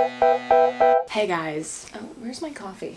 Hey guys. Oh, where's my coffee?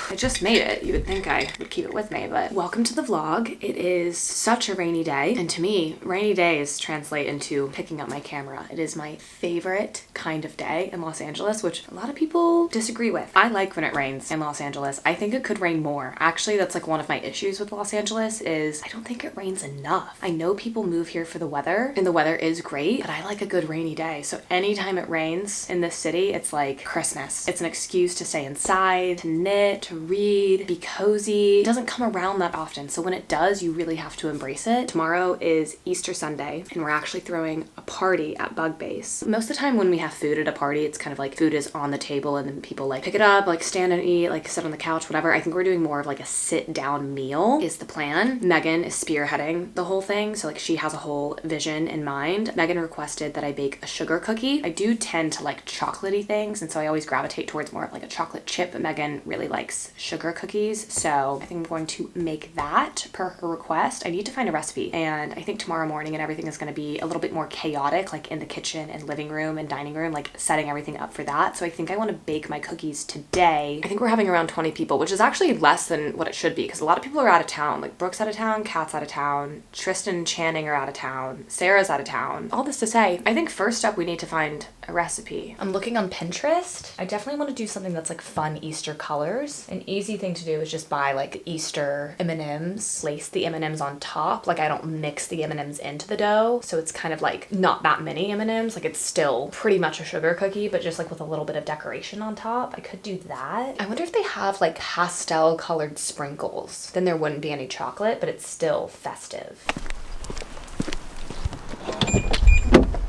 I just made it. You would think I would keep it with me, but welcome to the vlog. It is such a rainy day, and to me, rainy days translate into picking up my camera. It is my favorite kind of day in Los Angeles, which a lot of people disagree with. I like when it rains in Los Angeles. I think it could rain more. Actually, that's like one of my issues with Los Angeles is I don't think it rains enough. I know people move here for the weather, and the weather is great, but I like a good rainy day. So anytime it rains in this city, it's like Christmas. It's an excuse to stay inside, to knit, to read, be cozy. It doesn't come around that often, so when it does, you really have to embrace it. Tomorrow is Easter Sunday, and we're actually throwing a party at Bug Base. Most of the time when we have food at a party, it's kind of like food is on the table and then people like pick it up, like stand and eat, like sit on the couch, whatever. I think we're doing more of like a sit down meal is the plan. Megan is spearheading the whole thing, so like she has a whole vision in mind. Megan requested that I bake a sugar cookie. I do tend to like chocolatey things, and so I always gravitate towards more of like a chocolate chip, but Megan really likes sugar cookies, so I think I'm going to make that per her request. I need to find a recipe, and I think tomorrow morning and everything is going to be a little bit more chaotic, like in the kitchen and living room and dining room, like setting everything up for that. So I think I want to bake my cookies today. I think we're having around 20 people, which is actually less than what it should be because a lot of people are out of town. Like Brooke's out of town, Kat's out of town, Tristan and Channing are out of town, Sarah's out of town. All this to say, I think first up we need to find a recipe. I'm looking on Pinterest. I definitely want to do something that's like fun Easter colors. An easy thing to do is just buy like Easter M&Ms, place the M&Ms on top. Like I don't mix the M&Ms into the dough, so it's kind of like not that many M&Ms. Like it's still pretty much a sugar cookie, but just like with a little bit of decoration on top. I could do that. I wonder if they have like pastel colored sprinkles. Then there wouldn't be any chocolate, but it's still festive.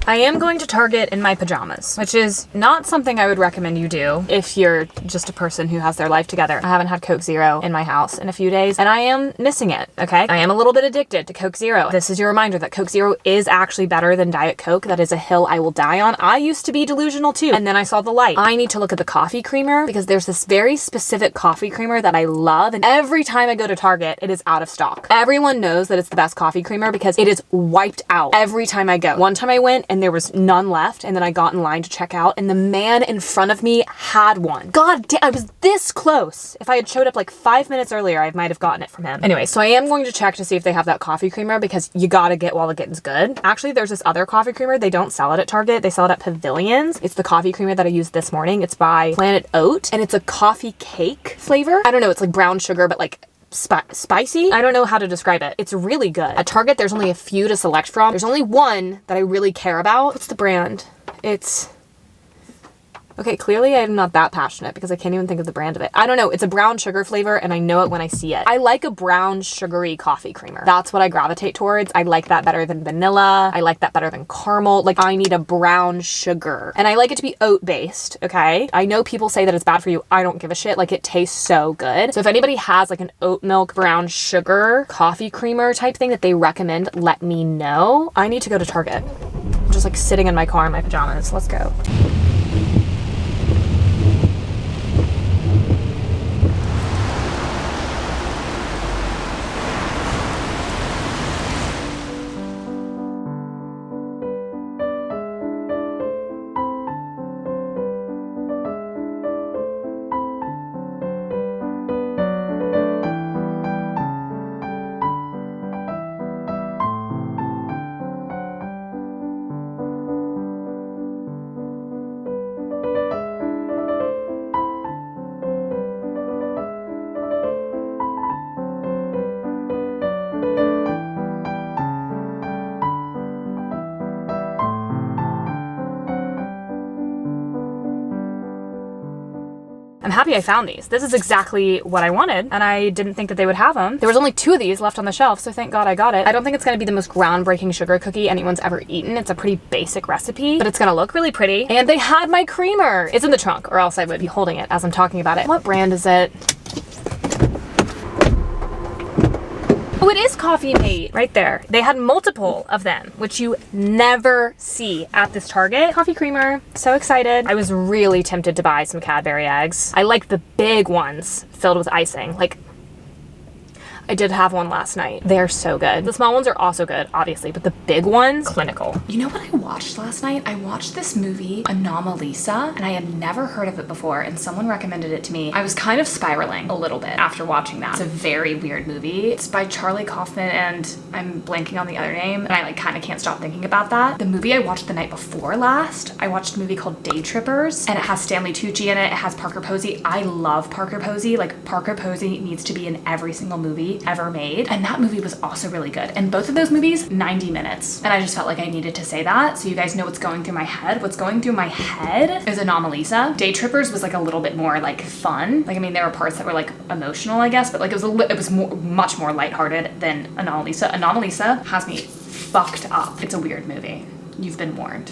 I am going to Target in my pajamas, which is not something I would recommend you do if you're just a person who has their life together. I haven't had Coke Zero in my house in a few days, and I am missing it, okay? I am a little bit addicted to Coke Zero. This is your reminder that Coke Zero is actually better than Diet Coke. That is a hill I will die on. I used to be delusional too, and then I saw the light. I need to look at the coffee creamer because there's this very specific coffee creamer that I love, and every time I go to Target, it is out of stock. Everyone knows that it's the best coffee creamer because it is wiped out every time I go. One time I went and there was none left, and then I got in line to check out, and the man in front of me had one. God damn, I was this close. If I had showed up like 5 minutes earlier, I might have gotten it from him. Anyway, so I am going to check to see if they have that coffee creamer because you gotta get while the getting's good. Actually, there's this other coffee creamer. They don't sell it at Target. They sell it at Pavilions. It's the coffee creamer that I used this morning. It's by Planet Oat, and it's a coffee cake flavor. I don't know, it's like brown sugar, but like spicy? I don't know how to describe it. It's really good. At Target, there's only a few to select from. There's only one that I really care about. What's the brand? It's... Okay, clearly I'm not that passionate because I can't even think of the brand of it. I don't know. It's a brown sugar flavor and I know it when I see it. I like a brown sugary coffee creamer. That's what I gravitate towards. I like that better than vanilla. I like that better than caramel. Like I need a brown sugar. And I like it to be oat based, okay? I know people say that it's bad for you. I don't give a shit. Like it tastes so good. So if anybody has like an oat milk brown sugar coffee creamer type thing that they recommend, let me know. I need to go to Target. I'm just like sitting in my car in my pajamas. Let's go. I'm happy I found these. This is exactly what I wanted, and I didn't think that they would have them. There was only 2 of these left on the shelf, so thank God I got it. I don't think it's gonna be the most groundbreaking sugar cookie anyone's ever eaten. It's a pretty basic recipe, but it's gonna look really pretty. And they had my creamer. It's in the trunk, or else I would be holding it as I'm talking about it. What brand is it? Oh, it is Coffee Mate right there. They had multiple of them, which you never see at this Target. Coffee creamer, so excited. I was really tempted to buy some Cadbury eggs. I like the big ones filled with icing. Like, I did have one last night. They're so good. The small ones are also good, obviously, but the big ones, clinical. You know what I watched last night? I watched this movie, Anomalisa, and I had never heard of it before, and someone recommended it to me. I was kind of spiraling a little bit after watching that. It's a very weird movie. It's by Charlie Kaufman, and I'm blanking on the other name, and I like kind of can't stop thinking about that. The movie I watched the night before last, I watched a movie called Day Trippers, and it has Stanley Tucci in it. It has Parker Posey. I love Parker Posey. Like, Parker Posey needs to be in every single movie ever made, and that movie was also really good. And both of those movies, 90 minutes. And I just felt like I needed to say that so you guys know what's going through my head. What's going through my head is Anomalisa. Day Trippers was like a little bit more like fun. Like, I mean, there were parts that were like emotional, I guess, but like it was much more lighthearted than Anomalisa. Anomalisa has me fucked up. It's a weird movie. You've been warned.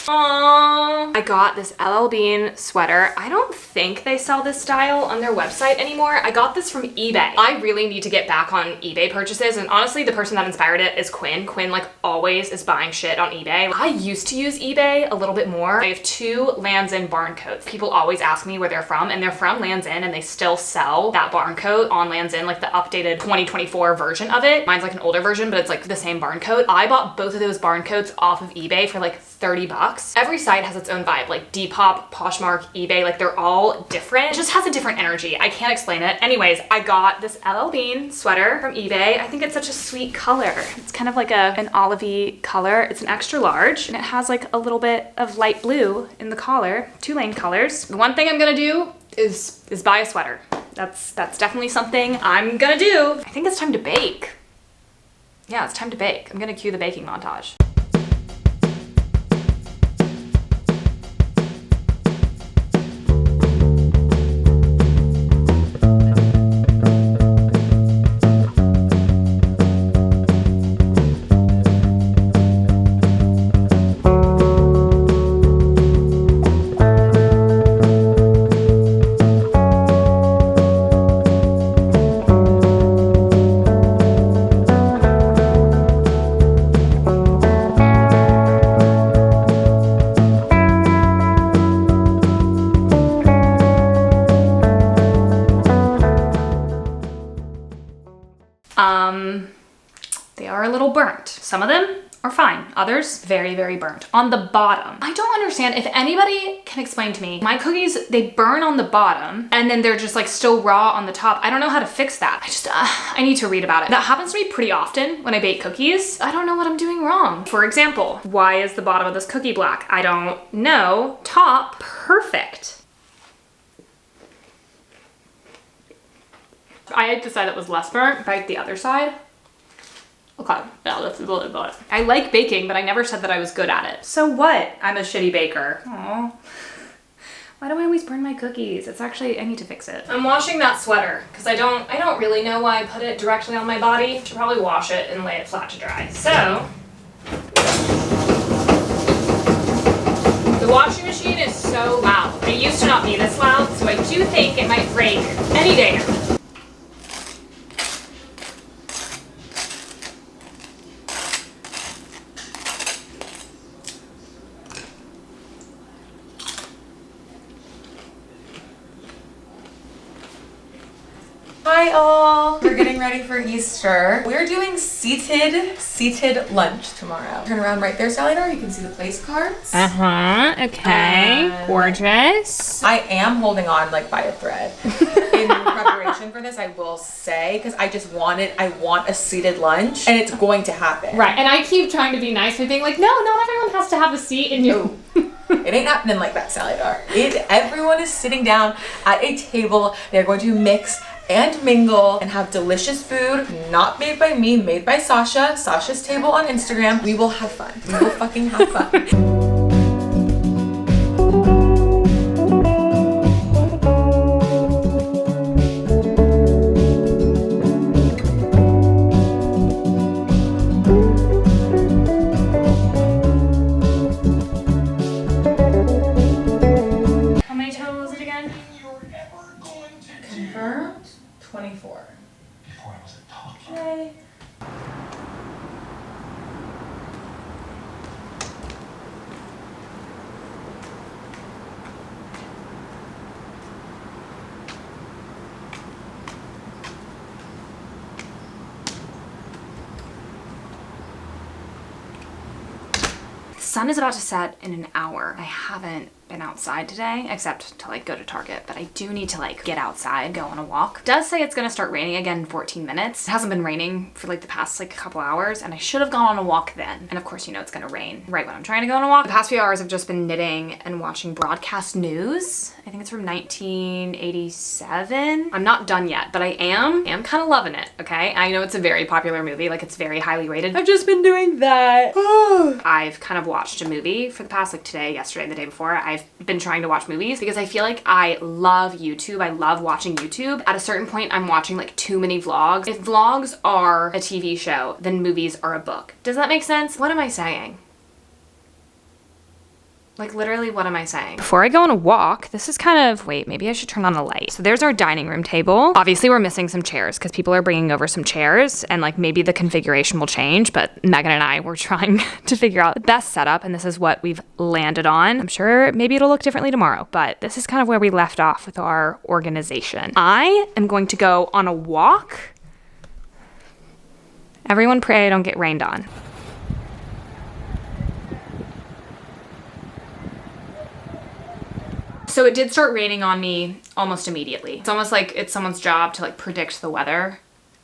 Aww. I got this LL Bean sweater. I don't think they sell this style on their website anymore. I got this from eBay. I really need to get back on eBay purchases, and honestly, the person that inspired it is Quinn. Quinn, like, always is buying shit on eBay. I used to use eBay a little bit more. I have 2 Lands' End barn coats. People always ask me where they're from, and they're from Lands' End, and they still sell that barn coat on Lands' End, like the updated 2024 version of it. Mine's like an older version, but it's like the same barn coat. I bought both of those barn coats off of eBay for like $30. Every site has its own vibe, like Depop, Poshmark, eBay, like they're all different. It just has a different energy. I can't explain it. Anyways, I got this LL Bean sweater from eBay. I think it's such a sweet color. It's kind of like an olivey color. It's an extra large, and it has like a little bit of light blue in the collar, 2-lane colors. The one thing I'm gonna do is buy a sweater. That's definitely something I'm gonna do. I think it's time to bake. Yeah, it's time to bake. I'm gonna cue the baking montage. They are a little burnt. Some of them are fine. Others, very, very burnt. On the bottom, I don't understand. If anybody can explain to me, my cookies, they burn on the bottom and then they're just like still raw on the top. I don't know how to fix that. I need to read about it. That happens to me pretty often when I bake cookies. I don't know what I'm doing wrong. For example, why is the bottom of this cookie black? I don't know. Top, perfect. I decided it was less burnt. Bake the other side. Okay, yeah, that's a little bit. I like baking, but I never said that I was good at it. So what? I'm a shitty baker. Aww. Why do I always burn my cookies? It's actually, I need to fix it. I'm washing that sweater because I don't really know why I put it directly on my body. Should probably wash it and lay it flat to dry. So, the washing machine is so loud. It used to not be this loud, so I do think it might break any day now. Hi all! We're getting ready for Easter. We're doing seated lunch tomorrow. Turn around right there, Sally Darr. You can see the place cards. Okay. Gorgeous. I am holding on like by a thread in preparation for this, I will say, because I want a seated lunch, and it's going to happen. Right, and I keep trying to be nice by being like, no, not everyone has to have a seat in you. It ain't happening like that, Sally Darr. Everyone is sitting down at a table. They're going to mix and mingle and have delicious food, not made by me, made by Sasha. Sasha's table on Instagram. We will have fun. We will fucking have fun. How many total is it again? Confirmed. 24. Okay. sun is about to set in an hour. I haven't been outside today except to like go to Target, but I do need to like get outside, go on a walk. It does say it's gonna start raining again in 14 minutes. It hasn't been raining for like the past like couple hours, and I should have gone on a walk then. And of course, you know, it's gonna rain right when I'm trying to go on a walk. The past few hours I've just been knitting and watching broadcast news. I think it's from 1987. I'm not done yet, but I am kind of loving it, okay? I know it's a very popular movie, like it's very highly rated. I've just been doing that. I've kind of watched a movie for the past like today, yesterday, and the day before. I've been trying to watch movies because I feel like I love YouTube. I love watching YouTube. At a certain point, I'm watching like too many vlogs. If vlogs are a TV show, then movies are a book. Does that make sense? What am I saying? Like literally, what am I saying? Before I go on a walk, this is kind of, wait, maybe I should turn on a light. So there's our dining room table. Obviously we're missing some chairs because people are bringing over some chairs and like maybe the configuration will change, but Megan and I were trying to figure out the best setup and this is what we've landed on. I'm sure maybe it'll look differently tomorrow, but this is kind of where we left off with our organization. I am going to go on a walk. Everyone pray I don't get rained on. So it did start raining on me almost immediately. It's almost like it's someone's job to like predict the weather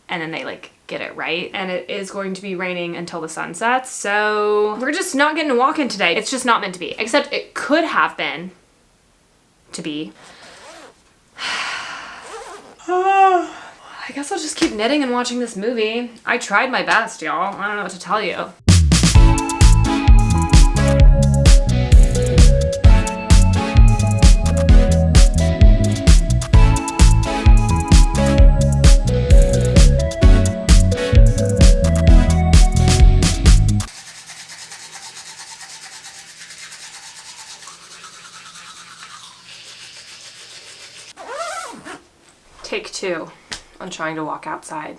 and then they like get it right. And it is going to be raining until the sun sets. So we're just not getting a walk in today. It's just not meant to be, except it could have been to be. I guess I'll just keep knitting and watching this movie. I tried my best, y'all. I don't know what to tell you. Take 2 on trying to walk outside.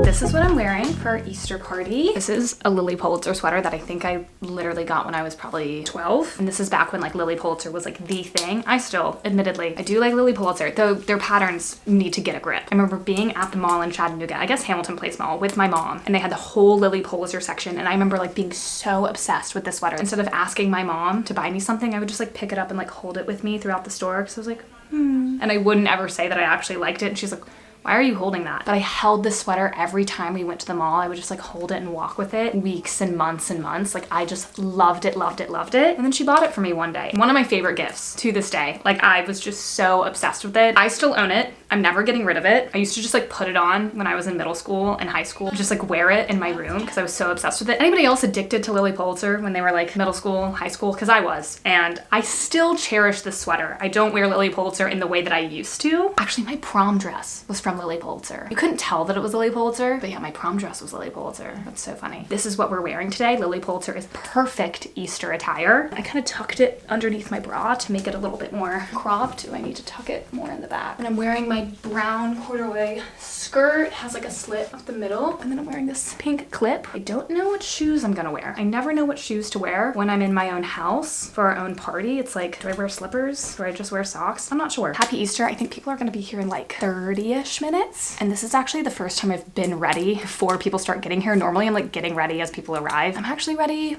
This is what I'm wearing for our Easter party. This is a Lily Pulitzer sweater that I think I literally got when I was probably 12. And this is back when like Lily Pulitzer was like the thing. I still, admittedly, I do like Lily Pulitzer, though their patterns need to get a grip. I remember being at the mall in Chattanooga, I guess Hamilton Place Mall, with my mom, and they had the whole Lily Pulitzer section. And I remember like being so obsessed with this sweater. Instead of asking my mom to buy me something, I would just like pick it up and like hold it with me throughout the store. Cause I was like, And I wouldn't ever say that I actually liked it. And she's like, why are you holding that? But I held this sweater every time we went to the mall. I would just like hold it and walk with it weeks and months and months. Like I just loved it, loved it, loved it. And then she bought it for me one day. One of my favorite gifts to this day. Like I was just so obsessed with it. I still own it. I'm never getting rid of it. I used to just like put it on when I was in middle school and high school. Just like wear it in my room because I was so obsessed with it. Anybody else addicted to Lily Pulitzer when they were like middle school, high school? Because I was. And I still cherish this sweater. I don't wear Lily Pulitzer in the way that I used to. Actually, my prom dress was from Lily Pulitzer. You couldn't tell that it was Lily Pulitzer, but yeah, my prom dress was Lily Pulitzer. That's so funny. This is what we're wearing today. Lily Pulitzer is perfect Easter attire. I kind of tucked it underneath my bra to make it a little bit more cropped. Do I need to tuck it more in the back? And I'm wearing my brown corduroy skirt. It has like a slit up the middle. And then I'm wearing this pink clip. I don't know what shoes I'm gonna wear. I never know what shoes to wear when I'm in my own house for our own party. It's like, do I wear slippers? Do I just wear socks? I'm not sure. Happy Easter. I think people are gonna be here in like 30-ish minutes. And this is actually the first time I've been ready before people start getting here. Normally I'm like getting ready as people arrive. I'm actually ready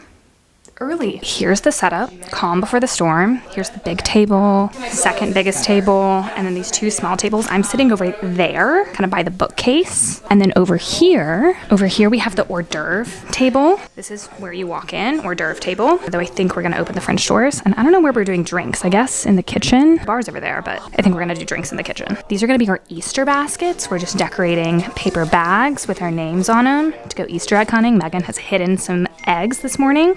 early. Here's the setup, calm before the storm. Here's the big table, second biggest table, and then these 2 small tables. I'm sitting over there, kind of by the bookcase. And then over here we have the hors d'oeuvre table. This is where you walk in, hors d'oeuvre table. Though I think we're gonna open the French doors. And I don't know where we're doing drinks. I guess in the kitchen. The bar's over there, but I think we're gonna do drinks in the kitchen. These are gonna be our Easter baskets. We're just decorating paper bags with our names on them to go Easter egg hunting. Megan has hidden some eggs this morning.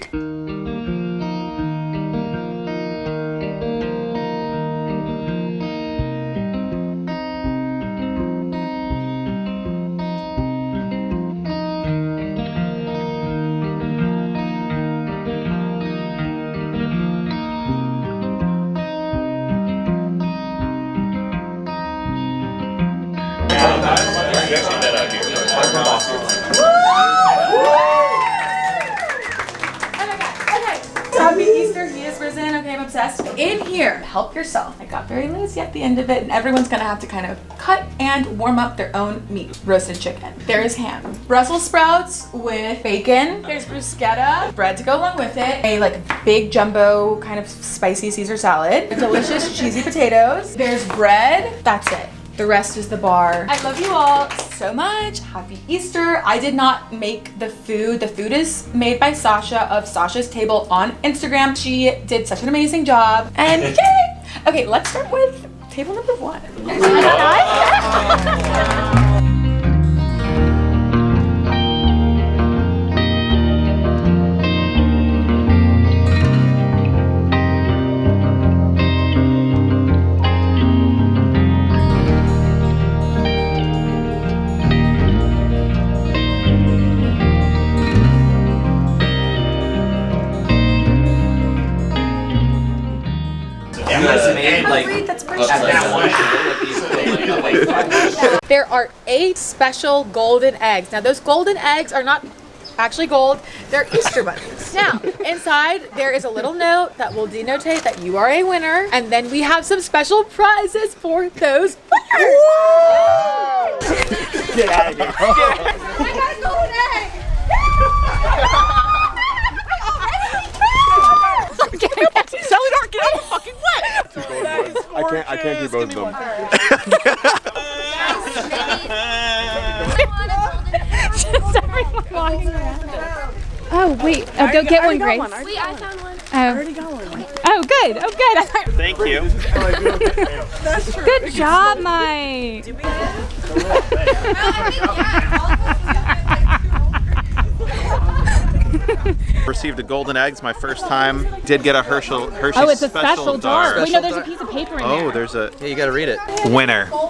here. He is risen. Okay, I'm obsessed. In here, help yourself. I got very lazy at the end of it, and everyone's gonna have to kind of cut and warm up their own meat. Roasted chicken. There is ham. Brussels sprouts with bacon. There's bruschetta. Bread to go along with it. A like big jumbo kind of spicy Caesar salad. Delicious cheesy potatoes. There's bread. That's it. The rest is the bar. I love you all so much. Happy Easter. I did not make the food. The food is made by Sasha of Sasha's Table on Instagram. She did such an amazing job. And yay! Okay, let's start with table number 1. There are 8 special golden eggs. Now those golden eggs are not actually gold, they're Easter bunnies. Now, inside there is a little note that will denotate that you are a winner, and then we have some special prizes for those winners. Get out of here. I got a golden egg! Sally Darr, get out of fucking wet! I can't do both of them. Just everyone walking around. Oh wait, go get one, Grace. Wait, I found one. I already got one. Oh good, oh good. Thank you. Good job, Mike. Received a golden egg. It's my first time. Did get a Hershey's Oh, it's a special Darr. Wait, no, there's a Darr. piece of paper in there. Oh, there's a. Yeah, you gotta read it. Winner. Oh.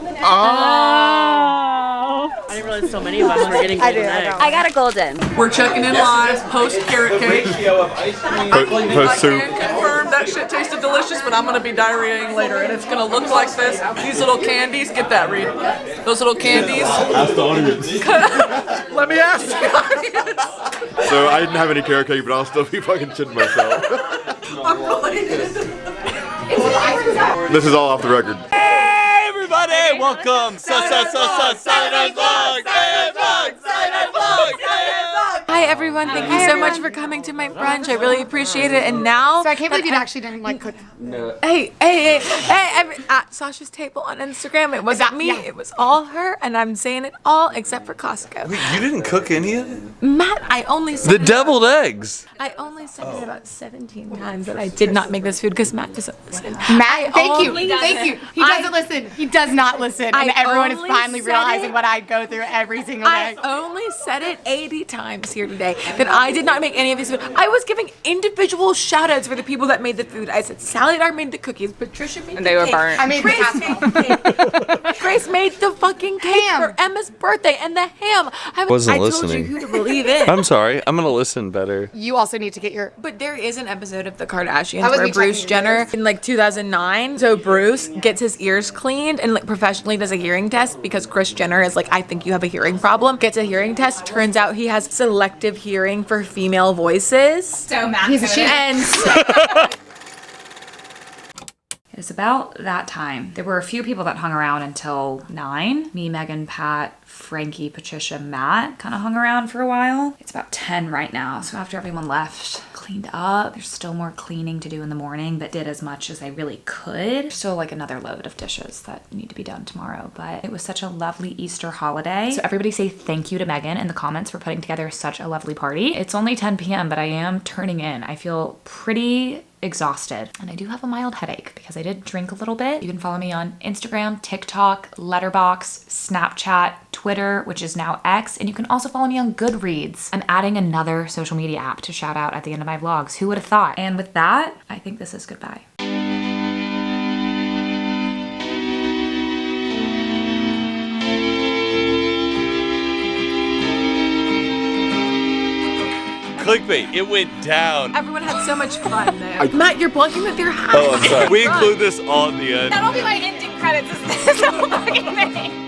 I didn't realize so many of us were getting golden eggs. I got a golden. We're checking in live, post carrot cake. Post soup. I can confirm that shit tasted delicious, but I'm gonna be diarrheaing later, and it's gonna look like this. These little candies, get that, Reed. Those little candies. Ask the audience. Let me ask the audience. So I didn't have any carrot cake, but I'll still be fucking shitting myself. I'm related. This is all off the record. Hey everybody, welcome. Saturday Vlog. Hi everyone, thank you so much for coming to my brunch. I really appreciate it. And now, So I can't believe you actually didn't like cook. hey, at Sasha's Table on Instagram, it wasn't me, it was all her, and I'm saying it all except for Costco. Wait, you didn't cook any of it? Matt, I only said The deviled eggs. I only said it about 17 times that I did not make this food because Matt doesn't listen. Matt, thank you. only- Thank you. He doesn't listen. He does not listen. And I everyone is only finally said realizing it. what I go through every single I day. only said it 80 times here today that I did not make any of this food. I was giving individual shout outs for the people that made the food. I said Sally Darr made the cookies, Patricia made And the they were cake. burnt. I made the Grace made the cake. Grace made the fucking cake Ham. for Emma's birthday and the ham. I Wasn't I told listening. you who to believe in. I'm sorry. I'm gonna listen better. You also need to get your. But there is an episode of The Kardashians That was where me Bruce checking Jenner videos. in like 2009. So Bruce gets his ears cleaned and like professionally does a hearing test because Kris Jenner is like, I think you have a hearing problem. Gets a hearing test. Turns out he has selective hearing for female voices. So Matt. He's a shit. And It was about that time. There were a few people that hung around until 9. Me, Megan, Pat, Frankie, Patricia, Matt kind of hung around for a while. It's about 10 right now. So after everyone left, cleaned up. There's still more cleaning to do in the morning, but did as much as I really could. There's still like another load of dishes that need to be done tomorrow, but it was such a lovely Easter holiday. So everybody say thank you to Megan in the comments for putting together such a lovely party. It's only 10 p.m., but I am turning in. I feel pretty exhausted and I do have a mild headache because I did drink a little bit. You can follow me on Instagram, TikTok, Letterboxd, Snapchat, Twitter, which is now X, and you can also follow me on Goodreads. I'm adding another social media app to shout out at the end of my vlogs. Who would have thought? And with that, I think this is goodbye. Clickbait. It went down. everyone had so much fun there. Matt, you're blocking with your hat. Oh, I'm sorry. We include this on the end. That'll be my ending credits. This is so fucking thing.